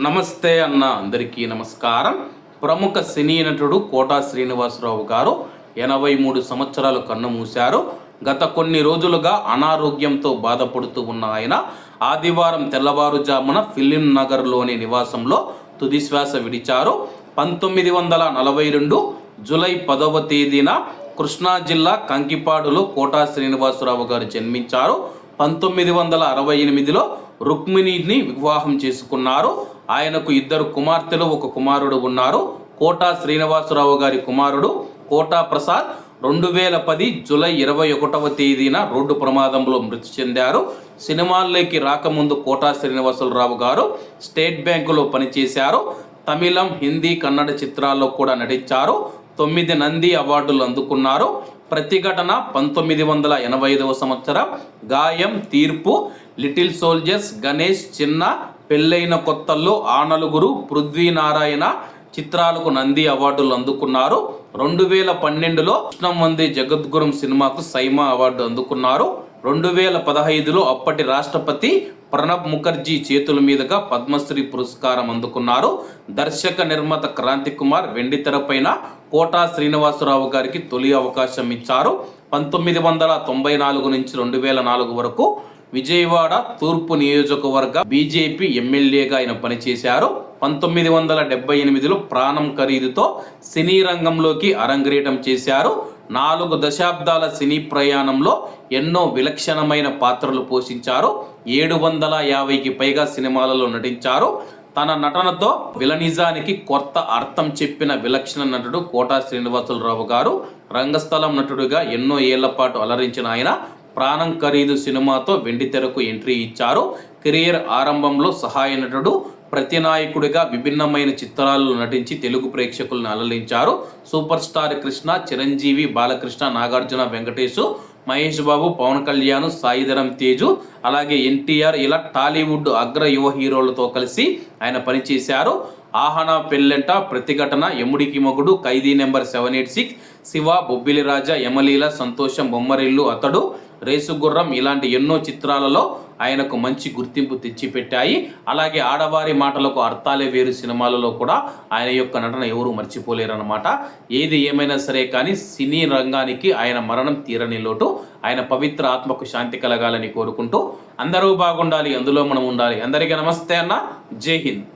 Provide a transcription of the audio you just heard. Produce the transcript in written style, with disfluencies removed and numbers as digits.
నమస్తే అన్న అందరికీ నమస్కారం. ప్రముఖ సినీ నటుడు కోటా శ్రీనివాసరావు గారు 83 సంవత్సరాలు కన్నుమూశారు. గత కొన్ని రోజులుగా అనారోగ్యంతో బాధపడుతూ ఉన్న ఆయన ఆదివారం తెల్లవారుజామున ఫిలిం నగర్లోని నివాసంలో తుదిశ్వాస విడిచారు. 1942 జూలై 10వ తేదీన కృష్ణా జిల్లా కంకిపాడులో కోటా శ్రీనివాసరావు గారు జన్మించారు. 1968లో రుక్మిణిని వివాహం చేసుకున్నారు. ఆయనకు 2 కుమార్తెలు 1 కుమారుడు ఉన్నారు. కోటా శ్రీనివాసరావు గారి కుమారుడు కోటా ప్రసాద్ 2010 జూలై 21వ తేదీన రోడ్డు ప్రమాదంలో మృతి చెందారు. సినిమాల్లోకి రాకముందు కోటా శ్రీనివాసరావు గారు స్టేట్ బ్యాంకులో పనిచేశారు. తమిళం, హిందీ, కన్నడ చిత్రాల్లో కూడా నటించారు. 9 నంది అవార్డులు అందుకున్నారు. ప్రతిఘటన 1985వ సంవత్సరం, గాయం, తీర్పు, లిటిల్ సోల్జర్స్, గణేష్, చిన్న, పెళ్ళైన కొత్తల్లో, ఆ నలుగురు, పృథ్వీనారాయణ చిత్రాలకు నంది అవార్డులు అందుకున్నారు. 2012లో కృష్ణం వందే జగద్గురం సినిమాకు సైమా అవార్డు అందుకున్నారు. 2015లో అప్పటి రాష్ట్రపతి ప్రణబ్ ముఖర్జీ చేతుల మీదుగా పద్మశ్రీ పురస్కారం అందుకున్నారు. దర్శక నిర్మాత క్రాంతి కుమార్ వెండితెరపైన కోటా శ్రీనివాసరావు గారికి తొలి అవకాశం ఇచ్చారు. 1994 నుంచి 2004 వరకు విజయవాడ తూర్పు నియోజకవర్గ బీజేపీ ఎమ్మెల్యేగా ఆయన పనిచేశారు. 1978లో ప్రాణం ఖరీదుతో సినీ రంగంలోకి అరంగేటం చేశారు. 4 దశాబ్దాల సినీ ప్రయాణంలో ఎన్నో విలక్షణమైన పాత్రలు పోషించారు. 750కి పైగా సినిమాలలో నటించారు. తన నటనతో విలనిజానికి కొత్త అర్థం చెప్పిన విలక్షణ నటుడు కోటా శ్రీనివాసరావు గారు. రంగస్థలం నటుడిగా ఎన్నో ఏళ్ల పాటు అలరించిన ఆయన ప్రాణం ఖరీదు సినిమాతో వెండితెరకు ఎంట్రీ ఇచ్చారు. కెరియర్ ఆరంభంలో సహాయ నటుడు, ప్రతినాయకుడిగా విభిన్నమైన చిత్రాల్లో నటించి తెలుగు ప్రేక్షకులను అలరించారు. సూపర్ స్టార్ కృష్ణ, చిరంజీవి, బాలకృష్ణ, నాగార్జున, వెంకటేష్, మహేష్ బాబు, పవన్ కళ్యాణ్, సాయిధరం తేజు, అలాగే ఎన్టీఆర్ ఇలా టాలీవుడ్ అగ్ర యువ హీరోలతో కలిసి ఆయన పనిచేశారు. ఆహనా, పెళ్ళెంట, ప్రతిఘటన, యముడికి మొగుడు, ఖైదీ నెంబర్ 786, శివ, బొబ్బిలి రాజా, యమలీల, సంతోషం, బొమ్మరిల్లు, అతడు, రేసుగుర్రం ఇలాంటి ఎన్నో చిత్రాలలో ఆయనకు మంచి గుర్తింపు తెచ్చిపెట్టాయి. అలాగే ఆడవారి మాటలకు అర్థాలే వేరు సినిమాలలో కూడా ఆయన యొక్క నటన ఎవరూ మర్చిపోలేరన్నమాట. ఏది ఏమైనా సరే కానీ సినీ రంగానికి ఆయన మరణం తీరని లోటు. ఆయన పవిత్ర ఆత్మకు శాంతి కలగాలని కోరుకుంటూ అందరూ బాగుండాలి, అందులో మనం ఉండాలి. అందరికీ నమస్తే అన్న. జై హింద్.